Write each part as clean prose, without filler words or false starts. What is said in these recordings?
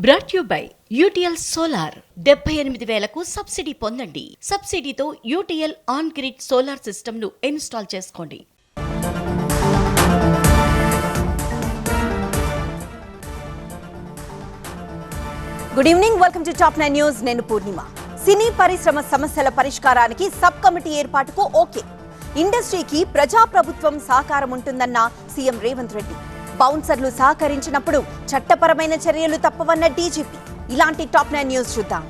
Brought you by UTL solar 78,000కు subsidy పొందండి. సబ్సిడీతో UTL on grid solar system ను ఇన్స్టాల్ చేసుకోండి. Good evening, welcome to top 9 news. నేను పూర్ణిమ. సినీ పరిశ్రమ సమస్యల పరిష్కారానికి సబ్ కమిటీ ఏర్పాటుకు ఓకే. ఇండస్ట్రీకి ప్రజాప్రభుత్వం సహకారం ఉంటుందన్న సీఎం రేవంత్ రెడ్డి. బౌన్సర్లు సహకరించినప్పుడు చట్టపరమైన చర్యలు తప్పవన్న డీజీపీ. ఇలాంటి టాప్ 9 న్యూస్ చూద్దాం.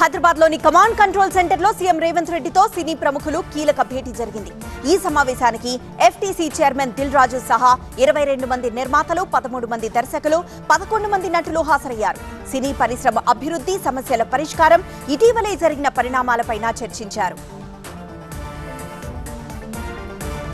హైదరాబాద్ లోని కమాండ్ కంట్రోల్ సెంటర్ లో సీఎం రేవంత్ రెడ్డితో సినీ ప్రముఖులు కీలక భేటీ జరిగింది. ఈ సమావేశానికి ఎఫ్టీసీ చైర్మన్ దిల్ రాజు సహా 22 మంది నిర్మాతలు, 13 మంది దర్శకులు, 11 మంది నటులు హాజరయ్యారు. సినీ పరిశ్రమ అభివృద్ధి, సమస్యల పరిష్కారం, ఇటీవలే జరిగిన పరిణామాలపైన చర్చించారు.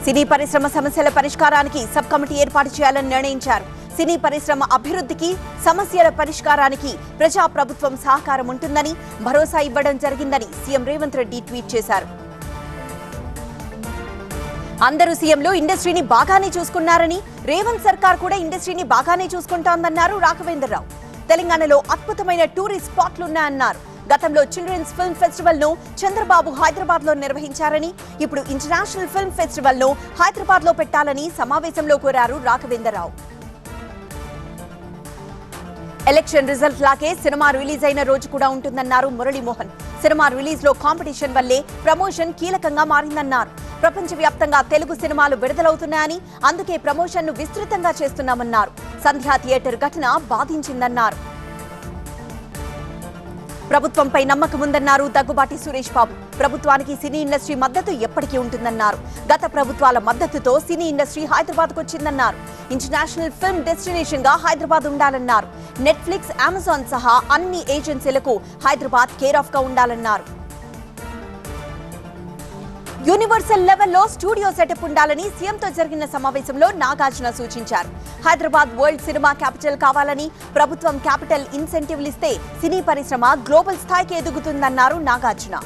సినీ పరిశ్రమ సమస్యల పరిష్కారానికి సబ్ కమిటీ ఏర్పాటు చేయాలని నిర్ణయించారు. సినీ పరిశ్రమ అభివృద్ధికి, సమస్యల పరిష్కారానికి ప్రజా ప్రభుత్వం సహకారం ఉంటుందని భరోసా ఇవ్వడం జరిగిందని సీఎం రేవంత్ రెడ్డి ట్వీట్ చేశారు. అందరూ సీఎంలు ఇండస్ట్రీని బాగానే చూసుకున్నారని, రేవంత్ సర్కార్ కూడా ఇండస్ట్రీని బాగానే చూసుకుంటోందన్నారు రాఘవేంద్రరావు. తెలంగాణలో అద్భుతమైన టూరిస్ట్ స్పాట్లున్నాయన్నారు. గతంలో చిల్డ్రన్స్ ఫిల్మ్ ఫెస్టివల్ ను చంద్రబాబు హైదరాబాద్ లో నిర్వహించారని, ఇప్పుడు ఇంటర్నేషనల్ ఫిల్మ్ ఫెస్టివల్ ను హైదరాబాద్ లో పెట్టాలని సమావేశంలో కోరారు రాఘవేంద్రరావు. ఎలక్షన్ రిజల్ట్ లాగే సినిమా రిలీజ్ అయిన రోజు కూడా ఉంటుందన్నారు మురళీమోహన్. సినిమా రిలీజ్ లో కాంపిటీషన్ వల్లే ప్రమోషన్ కీలకంగా మారిందన్నారు. ప్రపంచవ్యాప్తంగా తెలుగు సినిమాలు విడుదలవుతున్నాయని, అందుకే ప్రమోషన్ ను విస్తృతంగా చేస్తున్నామన్నారు. సంధ్యా థియేటర్ ఘటన బాధించిందన్నారు. ప్రభుత్వంపై నమ్మకం ఉందన్నారు దగ్గుబాటి సురేష్ బాబు. ప్రభుత్వానికి సినీ ఇండస్ట్రీ మద్దతు ఎప్పటికీ ఉంటుందన్నారు. గత ప్రభుత్వాల మద్దతుతో సినీ ఇండస్ట్రీ హైదరాబాద్కు వచ్చిందన్నారు. ఇంటర్నేషనల్ ఫిల్మ్ డెస్టినేషన్ గా హైదరాబాద్ ఉండాలన్నారు. నెట్ఫ్లిక్స్, అమెజాన్ సహా అన్ని ఏజెన్సీలకు హైదరాబాద్ కేర్ ఆఫ్ గా ఉండాలన్నారు. యూనివర్సల్ లెవెల్లో స్టూడియో సెటప్ ఉండాలని సీఎంతో జరిగిన సమావేశంలో నాగార్జున సూచించారు. హైదరాబాద్ వరల్డ్ సినిమా క్యాపిటల్ కావాలని, ప్రభుత్వం క్యాపిటల్ ఇన్సెంటివ్లు ఇస్తే సినీ పరిశ్రమ గ్లోబల్ స్థాయికి ఎదుగుతుందన్నారు నాగార్జున.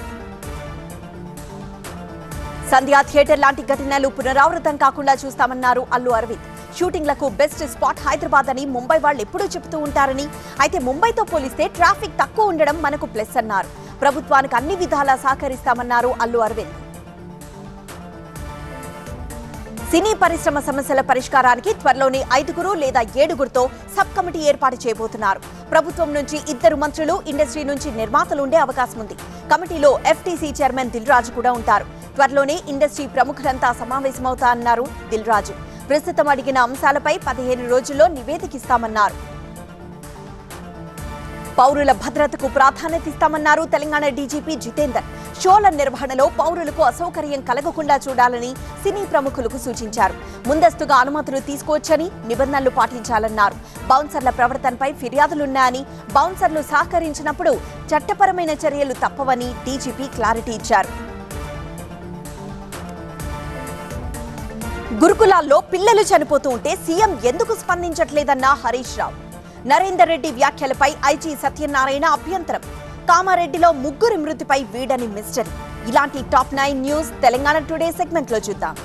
సంధ్యా థియేటర్ లాంటి ఘటనలు పునరావృతం కాకుండా చూస్తామన్నారు అల్లు అరవింద్. షూటింగ్లకు బెస్ట్ స్పాట్ హైదరాబాద్ అని ముంబై వాళ్ళు ఎప్పుడూ చెబుతూ ఉంటారని, అయితే ముంబైతో పోలిస్తే ట్రాఫిక్ తక్కువ ఉండడం మనకు ప్లస్ అన్నారు. ప్రభుత్వానికి అన్ని విధాలా సహకరిస్తామన్నారు అల్లు అరవింద్. సినీ పరిశ్రమ సమస్యల పరిష్కారానికి త్వరలోనే 5 లేదా 7 సబ్ కమిటీ ఏర్పాటు చేయబోతున్నారు. ప్రభుత్వం నుంచి 2 మంత్రులు, ఇండస్ట్రీ నుంచి నిర్మాతలు ఉండే అవకాశం ఉంది. కమిటీలో ఎఫ్టీసీ చైర్మన్ దిల్ రాజు కూడా ఉంటారు. త్వరలోనే ఇండస్ట్రీ ప్రముఖులంతా సమావేశమవుతారన్నారు దిల్ రాజు. ప్రస్తుతం అడిగిన అంశాలపై 15 రోజుల్లో నివేదికిస్తామన్నారు. పౌరుల భద్రతకు ప్రాధాన్యత ఇస్తామన్నారు తెలంగాణ డీజీపీ జితేందర్. షోల నిర్వహణలో పౌరులకు అసౌకర్యం కలగకుండా చూడాలని సినీ ప్రముఖులకు సూచించారు. ముందస్తుగా అనుమతులు తీసుకోవచ్చని, నిబంధనలు పాటించాలన్నారు. బౌన్సర్ల ప్రవర్తనపై ఫిర్యాదులున్నాయని, బౌన్సర్లు సహకరించినప్పుడు చట్టపరమైన చర్యలు తప్పవని డీజీపీ క్లారిటీ ఇచ్చారు. గురుకులాల్లో పిల్లలు చనిపోతూ ఉంటే సీఎం ఎందుకు స్పందించట్లేదన్న హరీష్ రావు. నరేందర్ రెడ్డి వ్యాఖ్యలపై ఐజీ సత్యనారాయణ అభ్యంతరం. కామారెడ్డిలో 3 మృతిపై వీడని మిస్టరీ. ఇలాంటి top 9 news Telangana today segment లో చూద్దాం.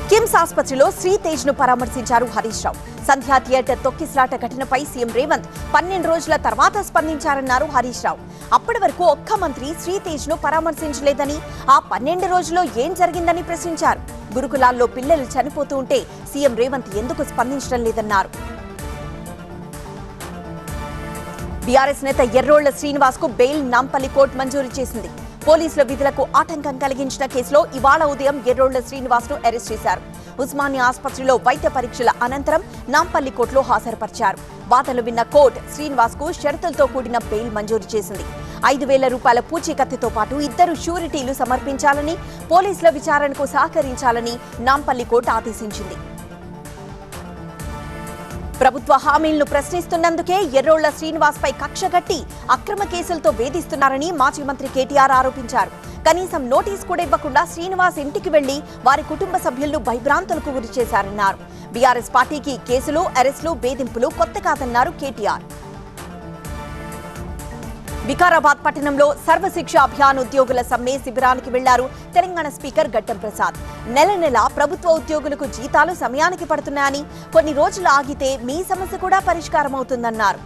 కిమ్స్ ఆసుపత్రిలో శ్రీతేజ్ ను పరామర్శించారు హరీష్ రావు. సంధ్యా థియేటర్ తొక్కిసలాట ఘటనపై సీఎం రేవంత్ 12 రోజుల తర్వాత స్పందించారన్నారు హరీష్ రావు. అప్పటి వరకు ఒక్క మంత్రి శ్రీతేజ్ ను పరామర్శించలేదని, ఆ 12 రోజుల్లో ఏం జరిగిందని ప్రశ్నించారు. గురుకులాల్లో పిల్లలు చనిపోతూ ఉంటే సీఎం రేవంత్ ఎందుకు స్పందించడం లేదన్నారు. బీఆర్ఎస్ నేత ఎర్రోళ్ల శ్రీనివాస్ కు బెయిల్ నాంపల్లి కోర్టు మంజూరు చేసింది. పోలీసుల విధులకు ఆటంకం కలిగించిన కేసులో ఇవాళ ఉదయం ఎర్రోళ్ల శ్రీనివాస్ ను అరెస్ట్ చేశారు. ఉస్మానియా ఆసుపత్రిలో వైద్య పరీక్షల అనంతరం నాంపల్లి కోర్టులో హాజరుపరిచారు. వాదనలు విన్న కోర్టు శ్రీనివాస్ కు షరతులతో కూడిన బెయిల్ మంజూరు చేసింది. 5,000 రూపాయల పూచీకత్తుతో పాటు 2 షూరిటీలు సమర్పించాలని, పోలీసుల విచారణకు సహకరించాలని నాంపల్లి కోర్టు ఆదేశించింది. ప్రభుత్వ హామీలను ప్రశ్నిస్తున్నందుకే ఎర్రోళ్ల శ్రీనివాస్ పై కక్షగట్టి అక్రమ కేసులతో వేధిస్తున్నారని మాజీ మంత్రి కేటీఆర్ ఆరోపించారు. కనీసం నోటీస్ కూడా ఇవ్వకుండా శ్రీనివాస్ ఇంటికి వెళ్లి వారి కుటుంబ సభ్యులను భయభ్రాంతులకు గురి చేశారన్నారు. బీఆర్ఎస్ పార్టీకి కేసులు, అరెస్టులు, వేధింపులు కొత్త కాదన్నారు కేటీఆర్. వికారాబాద్ పట్టణంలో సర్వశిక్ష అభియాన్ ఉద్యోగుల సమ్మె శిబిరానికి వెళ్లారు తెలంగాణ స్పీకర్ గడ్డం ప్రసాద్. నెల ప్రభుత్వ ఉద్యోగులకు జీతాలు సమయానికి పడుతున్నాయని, కొన్ని రోజులు ఆగితే మీ సమస్య కూడా పరిష్కారం అవుతుందన్నారు.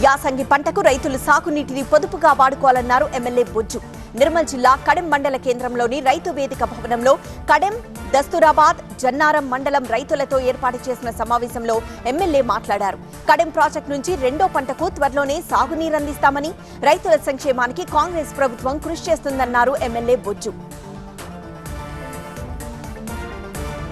యాసంగి పంటకు రైతులు సాగునీటిని పొదుపుగా వాడుకోవాలన్నారు ఎమ్మెల్యే బొజ్జు. నిర్మల్ జిల్లా కడెం మండల కేంద్రంలోని రైతు వేదిక భవనంలో కడెం, దస్తూరాబాద్, జన్నారం మండలం రైతులతో ఏర్పాటు చేసిన సమావేశంలో ఎమ్మెల్యే మాట్లాడారు. కడెం ప్రాజెక్టు నుంచి రెండో పంటకు త్వరలోనే సాగునీరందిస్తామని, రైతుల సంక్షేమానికి కాంగ్రెస్ ప్రభుత్వం కృషి చేస్తుందన్నారు ఎమ్మెల్యే బొజ్జు.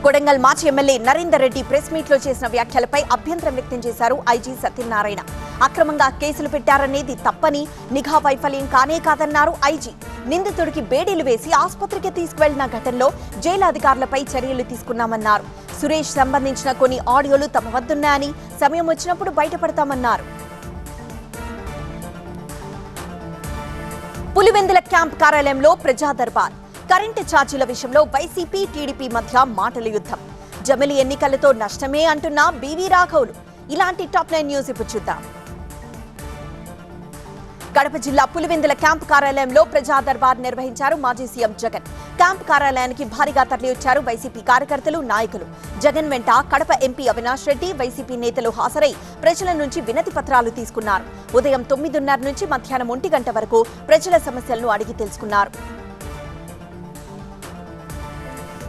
కొడంగల్ మాజీ MLA Narender Reddy press meet లో చేసిన వ్యాఖ్యలపై అభ్యంతరం వ్యక్తం చేశారు ఐజీ సత్యనారాయణ. అక్రమంగా కేసులు పెట్టారనేది తప్పని, నిఘా వైఫల్యం కానే కాదన్నారు ఐజీ. నిందితుడికి బేడీలు వేసి ఆసుపత్రికి తీసుకువెళ్లిన ఘటనలో జైలు అధికారులపై చర్యలు తీసుకున్నామన్నారు. సురేష్ సంబంధించిన కొన్ని ఆడియోలు తమ వద్దున్నాయని, సమయం వచ్చినప్పుడు బయటపడతామన్నారు. పులివెందుల క్యాంప్ కార్యాలయంలో ప్రజా దర్బార్. కరెంటు ఛార్జీల విషయంలో వైసీపీ, టీడీపీ మధ్య మాటల యుద్ధం. జమిలి ఎన్నికలతో నష్టమే అంటున్న బీవీ రాఘవులు. ఇలాంటి టాప్ 9 న్యూస్ ఇప్పుడు చూద్దాం. కడప జిల్లా పులివెందుల క్యాంప్ కార్యాలయంలో ప్రజా దర్బార్ నిర్వహించారు మాజీ సీఎం జగన్. క్యాంప్ కార్యాలయానికి భారీగా తరలివచ్చారు వైసీపీ కార్యకర్తలు, నాయకులు. జగన్ వెంట కడప ఎంపీ అవినాష్ రెడ్డి, వైసీపీ నేతలు హాజరై ప్రజల నుంచి వినతి పత్రాలు తీసుకున్నారు. ఉదయం 9:30 నుంచి మధ్యాహ్నం 1 గంట వరకు ప్రజల సమస్యలను అడిగి తెలుసుకున్నారు.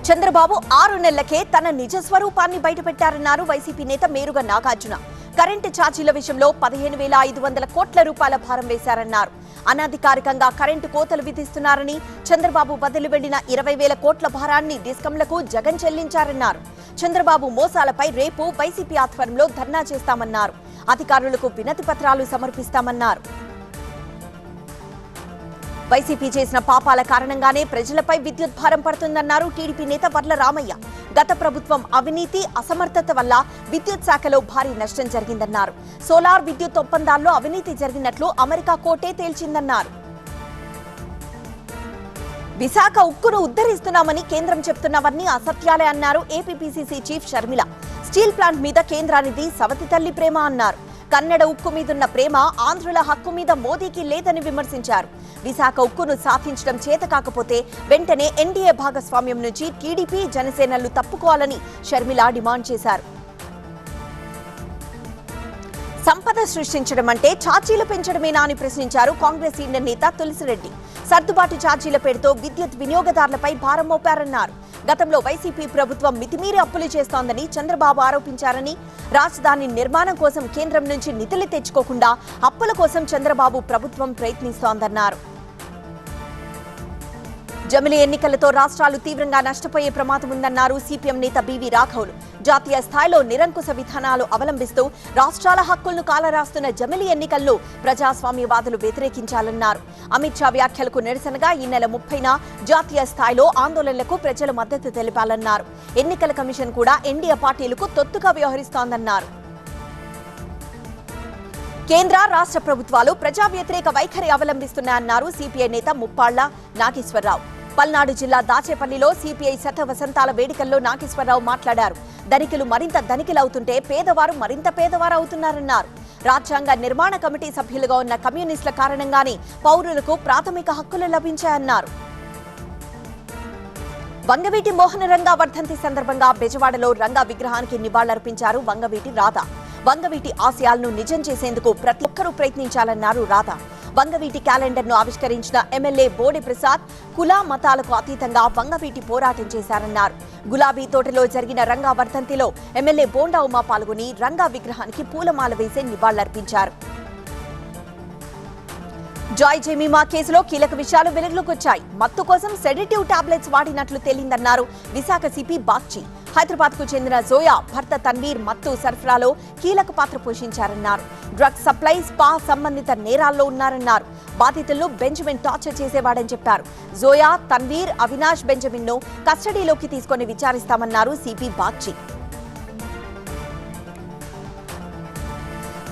చంద్రబాబు 6 నెలలకే తన నిజ స్వరూపాన్ని బయటపెట్టారన్నారు వైసీపీ నేత మేరుగ నాగార్జున. కరెంటు ఛార్జీల విషయంలో 15,500 కోట్ల రూపాయల భారం వేశారన్నారు. అనధికారికంగా కరెంటు కోతలు విధిస్తున్నారని, చంద్రబాబు బదిలీ వెళ్లిన 20,000 కోట్ల భారాన్ని డిస్కంలకు జగన్ చెల్లించారన్నారు. చంద్రబాబు మోసాలపై రేపు వైసీపీ ఆధ్వర్యంలో ధర్నా చేస్తామన్నారు. అధికారులకు వినతి పత్రాలు సమర్పిస్తామన్నారు. వైసీపీ చేసిన పాపాల కారణంగానే ప్రజలపై విద్యుత్ భారం పడుతుందన్నారు టీడీపీ నేత వర్ల రామయ్య. గత ప్రభుత్వం అవినీతి, అసమర్థత వల్ల విద్యుత్ శాఖలో భారీ నష్టం జరిగిందన్నారు. సోలార్ విద్యుత్ ఒప్పందాల్లో అవినీతి జరిగినట్లు అమెరికా కోర్టే తేల్చిందన్నారు. విశాఖ ఉక్కును ఉద్ధరిస్తున్నామని కేంద్రం చెప్తున్నవన్నీ అసత్యాలే అన్నారు APPCC chief Sharmila. Steel plant మీద కేంద్రానిది సవతి తల్లి ప్రేమ అన్నారు. కన్నడ ఉక్కు మీదున్న ప్రేమ ఆంధ్రుల హక్కు మీద మోదీకి లేదని విమర్శించారు. విశాఖ ఉక్కును సాధించడం చేత కాకపోతే వెంటనే ఎన్డీఏ భాగస్వామ్యం నుంచి టీడీపీ, జనసేనలు తప్పుకోవాలని షర్మిల డిమాండ్ చేశారు. సంపద సృష్టించడం అంటే ఛార్జీలు పెంచడమేనా అని ప్రశ్నించారు కాంగ్రెస్ సీనియర్ నేత తులసిరెడ్డి. సర్దుబాటు ఛార్జీల పేరుతో విద్యుత్ వినియోగదారులపై భారం మోపారన్నారు. గతంలో వైసీపీ ప్రభుత్వం మితిమీరి అప్పులు చేస్తోందని చంద్రబాబు ఆరోపించారని, రాజధాని నిర్మాణం కోసం కేంద్రం నుంచి నిధులు తెచ్చుకోకుండా అప్పుల కోసం చంద్రబాబు ప్రభుత్వం ప్రయత్నిస్తోందన్నారు. జమిలి ఎన్నికలతో రాష్ట్రాలు తీవ్రంగా నష్టపోయే ప్రమాదం ఉందన్నారు సిపిఎం నేత బీవీ రాఘవులు. జాతీయ స్థాయిలో నిరంకుశ విధానాలు అవలంబిస్తూ రాష్ట్రాల హక్కులను కాలరాస్తున్న జమిలి ఎన్నికలను ప్రజాస్వామ్యవాదులు వ్యతిరేకించాలన్నారు. అమిత్ షా వ్యాఖ్యలకు నిరసనగా ఈ నెల 30న జాతీయ స్థాయిలో ఆందోళనలకు ప్రజల మద్దతు తెలిపాలన్నారు. ఎన్నికల కమిషన్ కూడా ఎన్డీఏ పార్టీలకు తొత్తుగా వ్యవహరిస్తోందన్నారు. కేంద్ర, రాష్ట్ర ప్రభుత్వాలు ప్రజా వ్యతిరేక వైఖరి అవలంబిస్తున్నాయన్నారు సిపిఐ నేత ముప్పాళ్ల నాగేశ్వరరావు. పల్నాడు జిల్లా దాచేపల్లిలో సిపిఐ శత వసంతాల వేడుకల్లో నాగేశ్వరరావు మాట్లాడారు. ధనికులు మరింత ధనికులవుతుంటే పేదవారు మరింత పేదవారు అవుతున్నారన్నారు. రాజ్యాంగ నిర్మాణ కమిటీ సభ్యులుగా ఉన్న కమ్యూనిస్టుల కారణంగానే పౌరులకు ప్రాథమిక హక్కులు లభించాయన్నారు. వంగవీటి మోహన రంగా వర్ధంతి సందర్భంగా బెజవాడలో రంగా విగ్రహానికి నివాళులర్పించారు వంగవీటి రాధ. వంగవీటి ఆశయాలను నిజం చేసేందుకు ప్రతి ఒక్కరూ ప్రయత్నించాలన్నారు రాధ. వంగవీటి క్యాలెండర్ ను ఆవిష్కరించిన ఎమ్మెల్యే బోడి ప్రసాద్ కుల మతాలకు అతీతంగా వంగవీటి పోరాటం చేశారన్నారు. గులాబీ తోటలో జరిగిన రంగా వర్ధంతిలో ఎమ్మెల్యే బోండా ఉమా పాల్గొని రంగా విగ్రహానికి పూలమాల వేసి నివాళులర్పించారు. జాయ్ జెమీమా కేసులో కీలక విషయాలు వెలుగులోకొచ్చాయి. మత్తు కోసం సెడేటివ్ టాబ్లెట్స్ వాడినట్లు తేలిందన్నారు విశాఖ సిపి బాగ్చి. హైదరాబాద్ కు చెందిన జోయా భర్త తన్వీర్ మత్తు సరఫరాలో కీలక పాత్ర పోషించారన్నారు. డ్రగ్స్ సప్లై, స్పా సంబంధిత నేరాల్లో ఉన్నారన్నారు. బాధితులను బెంజమిన్ టార్చర్ చేసేవాడని చెప్పారు. జోయా, తన్వీర్, అవినాష్ బెంజమిన్ ను కస్టడీలోకి తీసుకొని విచారిస్తామన్నారు సిపి బాగ్చి.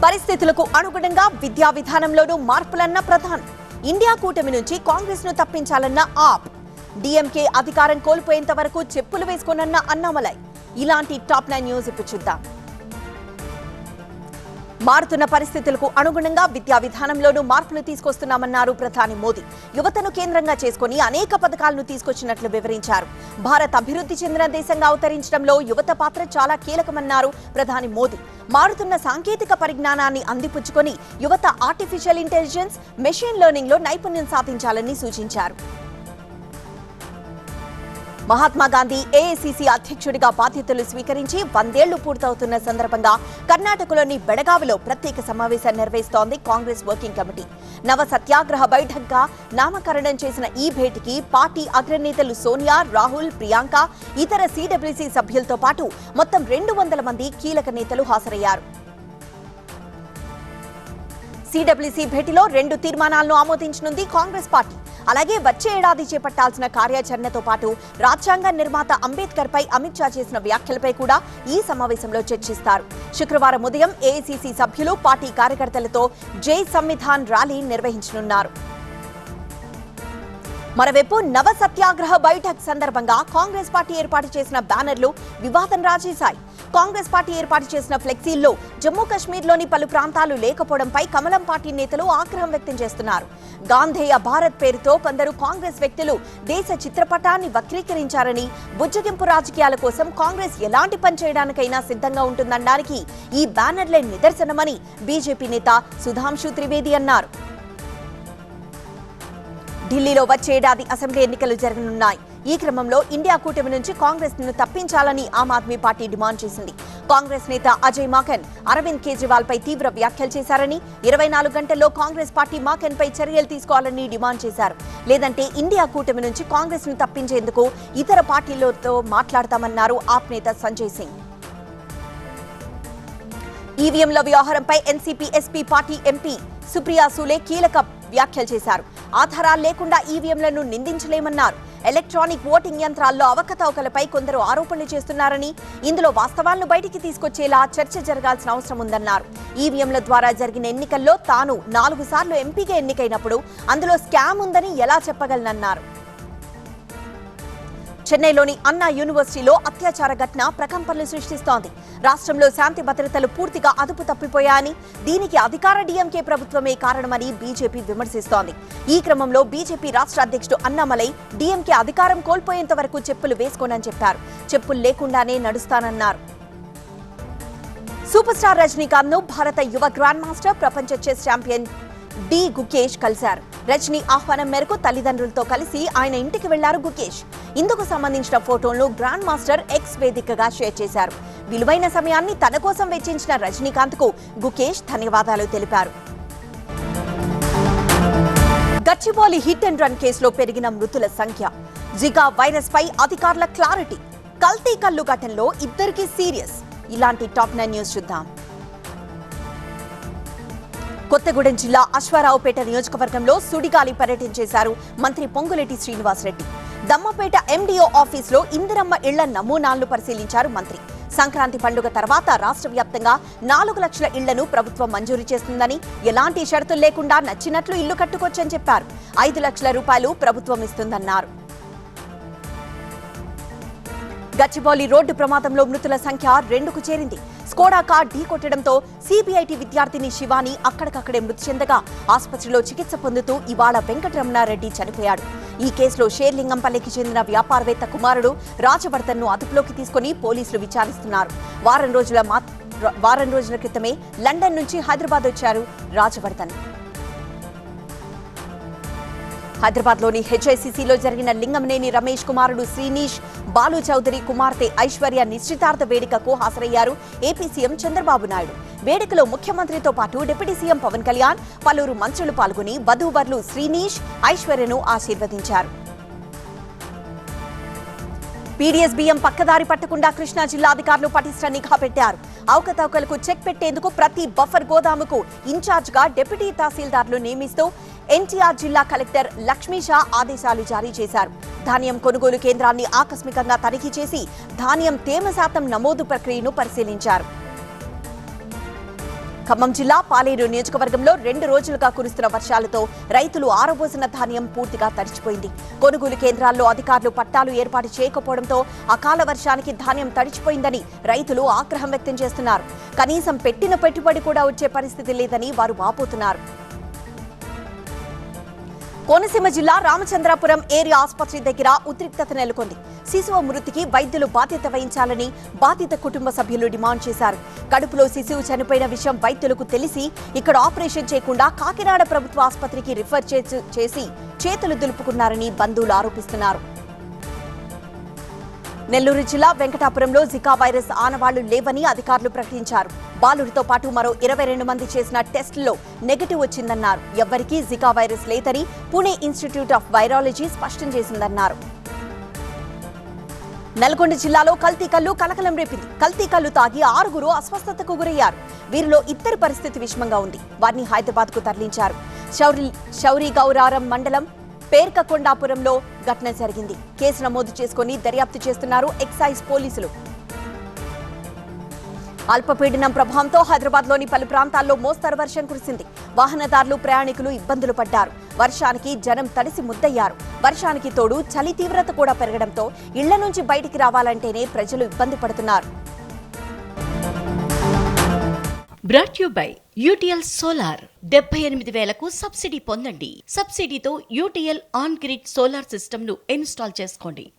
పరిస్థితులకు అనుగుణంగా విద్యా విధానంలోనూ మార్పులన్న ప్రధాని. ఇండియా కూటమి నుంచి కాంగ్రెస్ ను తప్పించాలన్న ఆప్. డీఎంకే అధికారం కోల్పోయేంత వరకు చెప్పులు వేసుకోనన్న అన్నామలై. ఇలాంటి టాప్ 9 న్యూస్ ఇప్పుడు చూద్దాం. మారుతున్న పరిస్థితులకు అనుగుణంగా విద్యా విధానంలోనూ మార్పులు తీసుకొస్తున్నామన్నారు ప్రధాని మోదీ. యువతను కేంద్రంగా చేసుకుని అనేక పథకాలను తీసుకొచ్చినట్లు వివరించారు. భారత్ అభివృద్ధి చెందిన దేశంగా అవతరించడంలో యువత పాత్ర చాలా కీలకమన్నారు ప్రధాని మోదీ. మారుతున్న సాంకేతిక పరిజ్ఞానాన్ని అందిపుచ్చుకొని యువత ఆర్టిఫిషియల్ ఇంటెలిజెన్స్, మెషిన్ లెర్నింగ్ లో నైపుణ్యం సాధించాలని సూచించారు. మహాత్మా గాంధీ ఏఐసీసీ అధ్యక్షుడిగా బాధ్యతలు స్వీకరించి 100 ఏళ్లు పూర్తవుతున్న సందర్భంగా కర్ణాటకలోని బెళగావిలో ప్రత్యేక సమావేశం నిర్వహిస్తోంది కాంగ్రెస్ వర్కింగ్ కమిటీ. నవ సత్యాగ్రహ బైఠక్గా నామకరణం చేసిన ఈ భేటీకి పార్టీ అగ్రనేతలు సోనియా, రాహుల్, ప్రియాంక, ఇతర సిడబ్ల్యూసీ సభ్యులతో పాటు మొత్తం 200 మంది కీలక నేతలు హాజరయ్యారు. సిడబ్ల్యూసీ భేటీలో 2 తీర్మానాలను ఆమోదించనుంది కాంగ్రెస్ పార్టీ. అలాగే వచ్చే ఏడాది చేపట్టాల్సిన కార్యాచరణతో పాటు రాజ్యాంగ నిర్మాత అంబేద్కర్ పై అమిత్ షా చేసిన వ్యాఖ్యలపై కూడా ఈ సమావేశంలో చర్చిస్తారు. శుక్రవారం ఉదయం ఏఐసీసీ సభ్యులు పార్టీ కార్యకర్తలతో జై సంవిధాన్ ర్యాలీ నిర్వహించనున్నారు. మరోవైపు నవ సత్యాగ్రహ బైఠక్ సందర్భంగా కాంగ్రెస్ పార్టీ ఏర్పాటు చేసిన బ్యానర్లు వివాదం రాజేశాయి. కాంగ్రెస్ పార్టీ ఏర్పాటు చేసిన ఫ్లెక్సీల్లో జమ్మూ కశ్మీర్లోని పలు ప్రాంతాలు లేకపోవడంపై కమలం పార్టీ నేతలు ఆగ్రహం వ్యక్తం చేస్తున్నారు. గాంధేయ భారత్ పేరుతో కొందరు కాంగ్రెస్ వ్యక్తులు దేశ చిత్రపటాన్ని వక్రీకరించారని, బుజ్జగింపు రాజకీయాల కోసం కాంగ్రెస్ ఎలాంటి పని చేయడానికైనా సిద్ధంగా ఉంటుందనడానికి ఈ బ్యానర్లే నిదర్శనమని బీజేపీ నేత సుధాంశు త్రివేది అన్నారు. ఢిల్లీలో వచ్చే ఏడాది అసెంబ్లీ ఎన్నికలు జరగనున్నాయి. ఈ క్రమంలో ఇండియా కూటమి నుంచి కాంగ్రెస్ ను తప్పించాలని ఆమ్ ఆద్మీ పార్టీ డిమాండ్ చేసింది. కాంగ్రెస్ నేత అజయ్ మాకన్ అరవింద్ కేజ్రీవాల్ పై తీవ్ర వ్యాఖ్యలు చేశారని, 24 గంటల్లో కాంగ్రెస్ పార్టీ మాకన్ పై చర్యలు తీసుకోవాలని డిమాండ్ చేశారు. లేదంటే ఇండియా కూటమి నుంచి కాంగ్రెస్ ను తప్పించేందుకు ఇతర పార్టీలతో మాట్లాడతామన్నారు ఆప్ నేత సంజయ్ సింగ్. ఈవీఎంల వ్యవహారంపై NCP SP party MP Supriya Sule కీలక వ్యాఖ్యలు చేశారు. ఆధారాలు లేకుండా ఈవీఎంలను నిందించలేమన్నారు. ఎలక్ట్రానిక్ ఓటింగ్ యంత్రాల్లో అవకతవకలపై కొందరు ఆరోపణలు చేస్తున్నారని, ఇందులో వాస్తవాలను బయటికి తీసుకొచ్చేలా చర్చ జరగాల్సిన అవసరం ఉందన్నారు. ఈవీఎంల ద్వారా జరిగిన ఎన్నికల్లో తాను 4 సార్లు ఎంపీగా ఎన్నికైనప్పుడు అందులో స్కామ్ ఉందని ఎలా చెప్పగలనన్నారు. చెన్నైలోని అన్నా యూనివర్సిటీలో అత్యాచార ఘటన ప్రకంపనలు సృష్టిస్తోంది. రాష్ట్రంలో శాంతి భద్రతలు పూర్తిగా అదుపు తప్పిపోయాయని, దీనికి అధికార డీఎంకే ప్రభుత్వమే కారణమని బీజేపీ విమర్శిస్తోంది. ఈ క్రమంలో బీజేపీ రాష్ట్ర అధ్యక్షుడు అన్నామలై డీఎంకే అధికారం కోల్పోయేంత వరకు చెప్పులు వేసుకోనని చెప్పారు. చెప్పులు లేకుండానే నడుస్తానన్నారు. సూపర్ స్టార్ రజనీకాంత్ ను భారత యువ గ్రాండ్ మాస్టర్, ప్రపంచ చెస్ ఛాంపియన్ డి గుకేష్ కలిశారు. రజనీ ఆహ్వానం మేరకు తల్లిదండ్రులతో కలిసి ఆయన ఇంటికి వెళ్లారు గుకేష్. ఇందుకు సంబంధించిన ఫోటోలను గ్రాండ్ మాస్టర్ ఎక్స్ వేదికగా షేర్ చేశారు. విలువైన సమయాన్ని తన కోసం వెచ్చించిన రజనీకాంత్ కు గుకేష్ ధన్యవాదాలు తెలిపారు. గచ్చిబౌలి హిట్ అండ్ రన్ కేసులో పెరిగిన మృతుల సంఖ్య, జికా వైరస్ పై అధికారుల క్లారిటీ, కల్తీ కల్లు ఘటనలో ఇద్దరికి సీరియస్. ఇలాంటి టాప్ 9 న్యూస్ చూద్దాం. కొత్తగూడెం జిల్లా అశ్వారావుపేట నియోజకవర్గంలో సుడిగాలి పర్యటన చేశారు మంత్రి పొంగులేటి శ్రీనివాసరెడ్డి. దమ్మపేట ఎండీఓ ఆఫీసులో ఇందిరమ్మ ఇళ్ల నమూనాలను పరిశీలించారు మంత్రి. సంక్రాంతి పండుగ తర్వాత రాష్ట్ర వ్యాప్తంగా 4 లక్షల ఇళ్లను ప్రభుత్వం మంజూరు చేస్తుందని, ఎలాంటి షరతులు లేకుండా నచ్చినట్లు ఇల్లు కట్టుకోవచ్చని చెప్పారు. 5 లక్షల రూపాయలు ప్రభుత్వం ఇస్తుందన్నారు. గచ్చిబౌలి రోడ్డు ప్రమాదంలో మృతుల సంఖ్య 2కు చేరింది. స్కోడా కార్ ఢీ కొట్టడంతో సిబిఐటి విద్యార్థిని శివాని అక్కడికక్కడే మృతి చెందగా ఆసుపత్రిలో చికిత్స పొందుతూ ఇవాళ వెంకటరమణారెడ్డి చనిపోయాడు. ఈ కేసులో షేర్లింగంపల్లికి చెందిన వ్యాపారవేత్త కుమారుడు రాజవర్ధన్ ను అదుపులోకి తీసుకుని పోలీసులు విచారిస్తున్నారు. వారం రోజుల క్రితమే లండన్ నుంచి హైదరాబాద్ వచ్చారు రాజవర్ధన్. హైదరాబాద్ లోని హెచ్ఐసిసిలో జరిగిన లింగంనేని రమేష్ కుమారుడు శ్రీనీష్, బాలు చౌదరి కుమార్తె ఐశ్వర్య నిశ్చితార్థ వేడుకకు హాజరయ్యారు ఏపీ సీఎం చంద్రబాబు నాయుడు. వేడుకలో ముఖ్యమంత్రితో పాటు డిప్యూటీ సీఎం పవన్ కళ్యాణ్, పలువురు మంత్రులు పాల్గొని వధూవరులు శ్రీనీష్, ఐశ్వర్యను ఆశీర్వదించారు. పీడీఎస్ బియ్యం పక్కదారి పట్టకుండా కృష్ణా జిల్లా అధికారులు పటిష్ట నిఘా పెట్టారు. అవకతవకలకు చెక్ పెట్టేందుకు ప్రతి బఫర్ గోదాముకు ఇన్ఛార్జ్ గా డిప్యూటీ తహసీల్దార్లు నియమిస్తూ ఎన్టీఆర్ జిల్లా కలెక్టర్ లక్ష్మీషా ఆదేశాలు జారీ చేశారు. ధాన్యం కొనుగోలు కేంద్రాన్ని ఆకస్మికంగా తనిఖీ చేసి ధాన్యం తేమ శాతం నమోదు ప్రక్రియను పరిశీలించారు. ఖమ్మం జిల్లా పాలేరు నియోజకవర్గంలో 2 రోజులుగా కురుస్తున్న వర్షాలతో రైతులు ఆరబోసిన ధాన్యం పూర్తిగా తడిచిపోయింది. కొనుగోలు కేంద్రాల్లో అధికారులు పట్టాలు ఏర్పాటు చేయకపోవడంతో అకాల వర్షానికి ధాన్యం తడిచిపోయిందని రైతులు ఆగ్రహం వ్యక్తం చేస్తున్నారు. కనీసం పెట్టిన పెట్టుబడి కూడా వచ్చే పరిస్థితి లేదని వారు వాపోతున్నారు. కోనసీమ జిల్లా రామచంద్రాపురం ఏరియా ఆసుపత్రి దగ్గర ఉద్రిక్తత నెలకొంది. శిశువు మృతికి వైద్యులు బాధ్యత వహించాలని బాధిత కుటుంబ సభ్యులు డిమాండ్ చేశారు. కడుపులో శిశువు చనిపోయిన విషయం వైద్యులకు తెలిసి ఇక్కడ ఆపరేషన్ చేయకుండా కాకినాడ ప్రభుత్వ ఆసుపత్రికి రిఫర్ చేసి చేతులు దులుపుకున్నారని బంధువులు ఆరోపిస్తున్నారు. నెల్లూరు జిల్లా వెంకటాపురంలో జికా వైరస్ ఆనవాళ్లు లేవని అధికారులు ప్రకటించారు. బాలుడితో పాటు మరో 22 మంది చేసిన టెస్టుల్లో నెగటివ్ వచ్చిందన్నారు. ఎవ్వరికీ జికా వైరస్ లేదని పుణె ఇన్స్టిట్యూట్ ఆఫ్ వైరాలజీ స్పష్టం చేసిందన్నారు. నల్గొండ జిల్లాలో కల్తీ కల్లు కలకలం రేపింది. కల్తీ కల్లు తాగి 6 అస్వస్థతకు గురయ్యారు. వీరిలో 2 పరిస్థితి విషమంగా ఉంది. వారిని హైదరాబాద్ కు తరలించారు. శౌరిగౌరారం మండలం పేర్కకొండాపురంలో ఘటన జరిగింది. కేసు నమోదు చేసుకుని దర్యాప్తు చేస్తున్నారు ఎక్సైజ్ పోలీసులు. అల్పపీడనం ప్రభావంతో హైదరాబాద్లోని పలు ప్రాంతాల్లో మోస్తరు వర్షం కురిసింది. వాహనదారులు ప్రయాణికులు ఇబ్బందులు పడ్డారు. వర్షానికి జనం తడిసి ముద్దయ్యారు. వర్షానికి తోడు చలి తీవ్రత కూడా పెరగడంతో ఇళ్ల నుంచి బయటికి రావాలంటేనే ప్రజలు ఇబ్బంది పడుతున్నారు. Brought you by UTL solar 78,000కు సబ్సిడీ పొందండి. సబ్సిడీతో UTL on grid solar system ను ఇన్స్టాల్ చేసుకోండి.